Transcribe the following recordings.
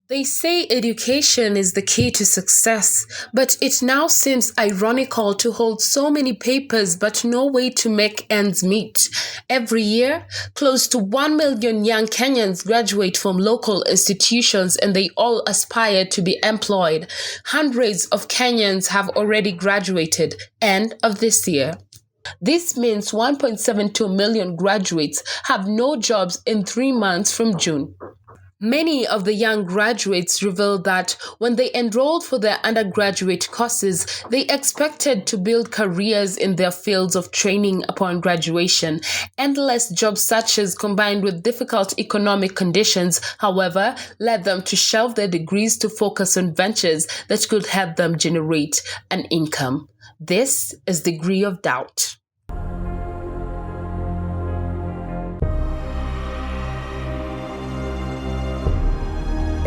They say education is the key to success, but it now seems ironical to hold so many papers but no way to make ends meet. Every year, close to 1 million young Kenyans graduate from local institutions and they all aspire to be employed. Hundreds of Kenyans have already graduated end of this year. This means 1.72 million graduates have no jobs in 3 months from June. Many of the young graduates revealed that when they enrolled for their undergraduate courses, they expected to build careers in their fields of training upon graduation. Endless job searches combined with difficult economic conditions, however, led them to shelve their degrees to focus on ventures that could help them generate an income. This is Degree of Doubt.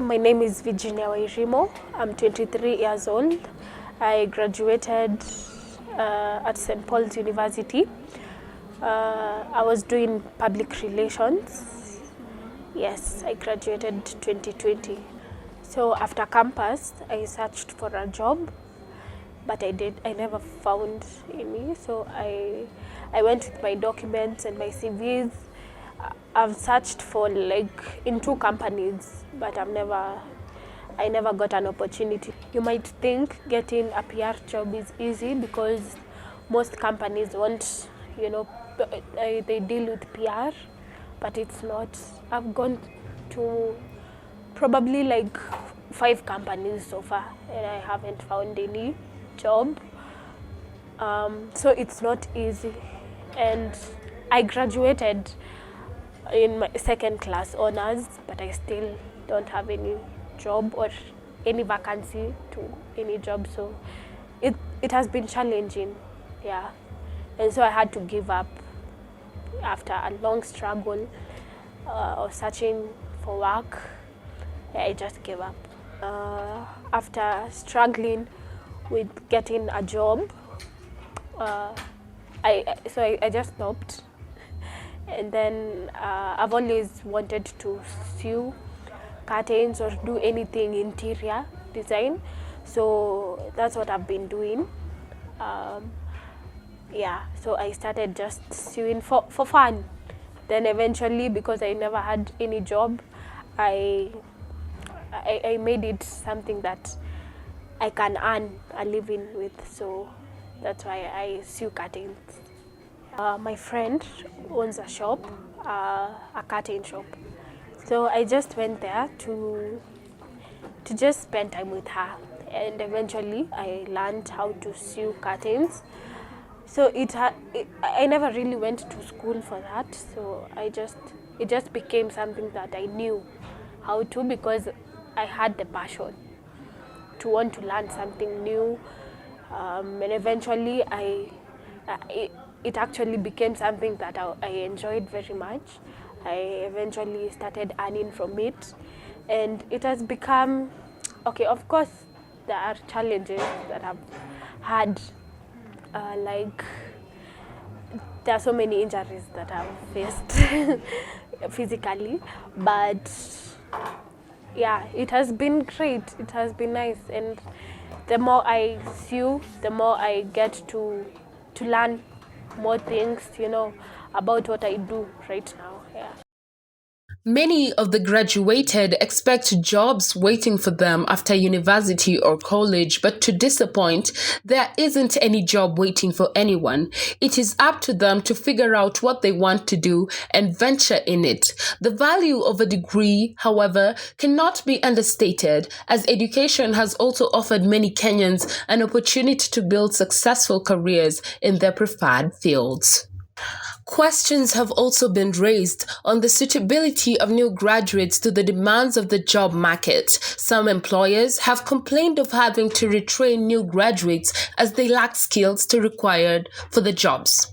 My name is Virginia Wairimo. I'm 23 years old. I graduated at St. Paul's University. I was doing public relations. Yes, I graduated 2020. So after campus, I searched for a job, but I never found any. So I went with my documents and my CVs. I've searched for in 2 companies, but I never got an opportunity. You might think getting a PR job is easy because most companies want, they deal with PR, but it's not. I've gone to probably 5 companies so far and I haven't found any job. So it's not easy. And I graduated in my second class honors, but I still don't have any job or any vacancy to any job. So it has been challenging, yeah. And so I had to give up after a long struggle of searching for work. I just gave up. After struggling with getting a job, I just stopped. And then I've always wanted to sew curtains or do anything interior design. So that's what I've been doing. So I started just sewing for fun. Then eventually, because I never had any job, I made it something that I can earn a living with. So that's why I sew curtains. My friend owns a shop, a curtain shop. So I just went there to just spend time with her. And eventually I learned how to sew curtains. So I never really went to school for that. So it just became something that I knew how to, because I had the passion to want to learn something new. And eventually it actually became something that I enjoyed very much. I eventually started earning from it, and it has become, okay, of course, there are challenges that I've had, there are so many injuries that I've faced physically, but yeah, it has been great, it has been nice, and the more I sew, the more I get to learn more things, about what I do right now. Yeah. Many of the graduated expect jobs waiting for them after university or college, but to disappoint, there isn't any job waiting for anyone. It is up to them to figure out what they want to do and venture in it. The value of a degree, however, cannot be understated, as education has also offered many Kenyans an opportunity to build successful careers in their preferred fields. Questions have also been raised on the suitability of new graduates to the demands of the job market. Some employers have complained of having to retrain new graduates as they lack skills required for the jobs,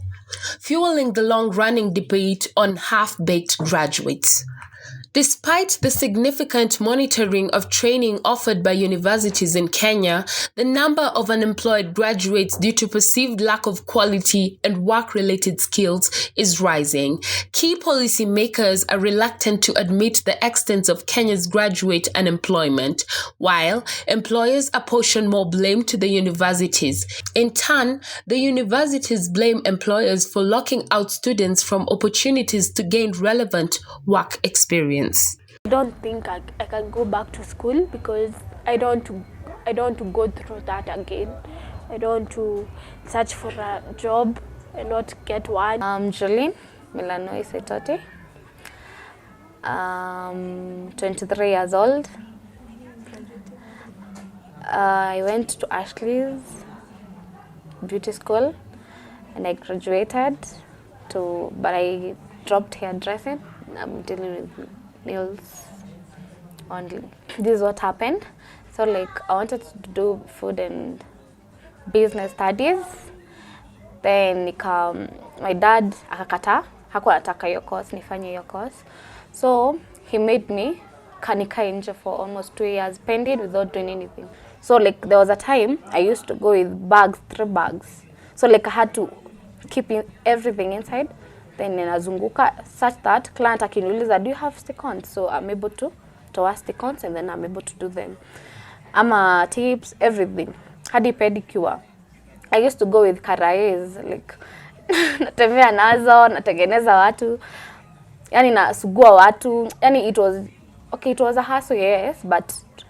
fueling the long-running debate on half-baked graduates. Despite the significant monitoring of training offered by universities in Kenya, the number of unemployed graduates due to perceived lack of quality and work-related skills is rising. Key policymakers are reluctant to admit the extent of Kenya's graduate unemployment, while employers apportion more blame to the universities. In turn, the universities blame employers for locking out students from opportunities to gain relevant work experience. I don't think I can go back to school because I don't want to go through that again. I don't want to search for a job and not get one. I'm Jolene Milano Isetote. 23 years old. I went to Ashley's beauty school and I graduated but I dropped hairdressing. I'm dealing with nails only. This is what happened. So I wanted to do food and business studies. Then my dad akakataa, hakuwa anataka hiyo course, nifanye hiyo course. So he made me nikae nje for almost 2 years pending without doing anything. So there was a time I used to go with bags, 3 bags. So I had to keep everything inside. Then ninazunguka such that client akiniuliza, do you have stick-ons? So I'm able to wear stick-ons and then I'm able to do them. Tips, everything. Hadi pedicure. I used to go with karaes, natembea nazo, natengeneza watu. Yani nasugua watu. Yani it was a hassle, yes,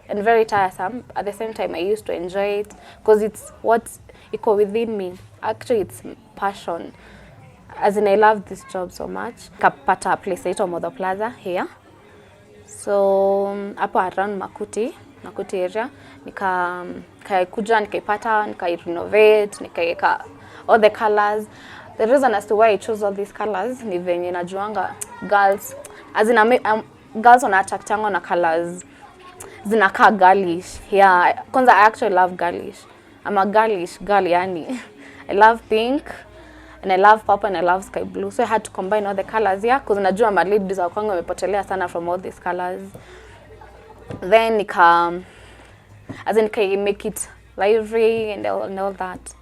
and very tiresome. At the same time, I used to enjoy it because it's what's within me. Actually, it's passion. As in, I love this job so much. Kapata place ito Modho Plaza here. So hapo around Makuti area. Nikaikuja, nikaipata, nikairenovate, nikaeka all the colors. The reason as to why I chose all these colors ni venye najuanga girls. As in, girls wanaattractangwa na colors zinakaa girlish. Yeah, kwanza I actually love girlish. I'm a girlish girl, yani. I love pink. And I love purple and I love sky blue. So I had to combine all the colors here because najua my ladies wa kwangu wamepotelea sana from all these colors. Then make it lively and all that.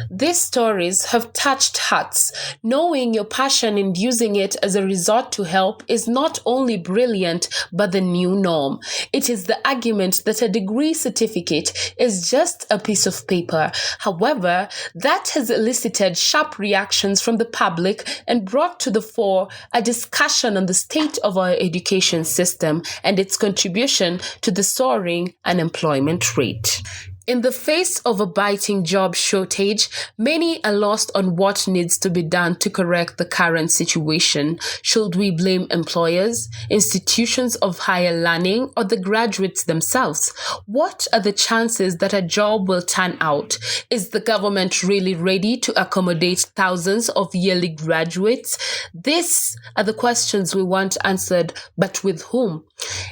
These stories have touched hearts. Knowing your passion and using it as a resort to help is not only brilliant, but the new norm. It is the argument that a degree certificate is just a piece of paper. However, that has elicited sharp reactions from the public and brought to the fore a discussion on the state of our education system and its contribution to the soaring unemployment rate. In the face of a biting job shortage, many are lost on what needs to be done to correct the current situation. Should we blame employers, institutions of higher learning, or the graduates themselves? What are the chances that a job will turn out? Is the government really ready to accommodate thousands of yearly graduates? These are the questions we want answered, but with whom?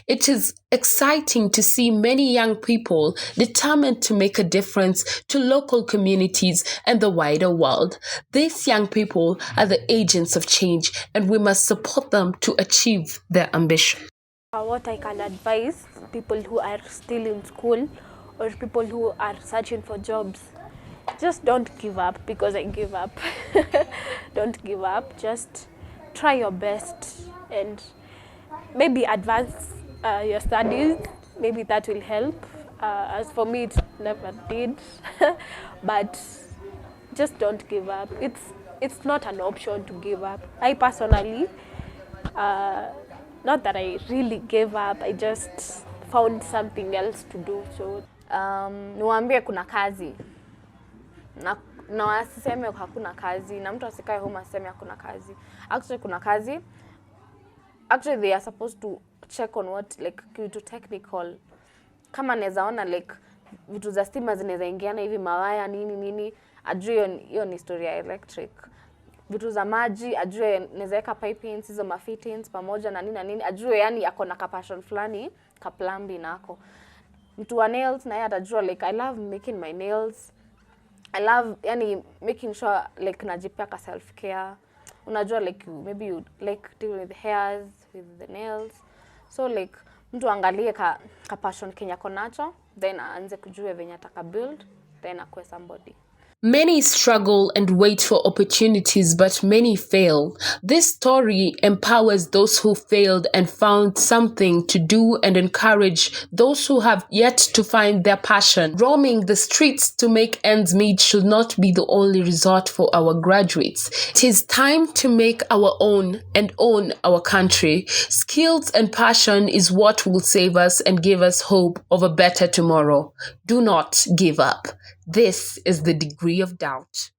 It is exciting to see many young people determined to make a difference to local communities and the wider world. These young people are the agents of change, and we must support them to achieve their ambition. What I can advise people who are still in school or people who are searching for jobs, just don't give up, because I give up. Don't give up. Just try your best and maybe advance your studies. Maybe that will help. As for me, it never did. But just don't give up. It's not an option to give up. I personally, not that I really gave up, I just found something else to do. So niwaambie kuna kazi. Na wasiseme hakuna kazi, na mtu asikae home aseme hakuna kazi. Actually kuna kazi. Actually they are supposed to check on what kitu technical. Kama nezaona vitu za stima zinaweza ingiana hivi, mawaya nini, ajue hiyo ni story ya electric. Vitu za maji ajue nezaweka pipings, hizo mafittings pamoja na nini, ajue yani ako na passion fulani ka plumbing nako. Mtu wa nails na yeye atajua I love making my nails. I love yani making sure najipea ka self care. Unajua maybe you deal with hairs, with the nails. So like mtu angalie ka passion Kenya konacho, then aanze kujua venye ataka build, then akue somebody. Many struggle and wait for opportunities, but many fail. This story empowers those who failed and found something to do and encourage those who have yet to find their passion. Roaming the streets to make ends meet should not be the only resort for our graduates. It is time to make our own and own our country. Skills and passion is what will save us and give us hope of a better tomorrow. Do not give up. This is the Degree of Doubt.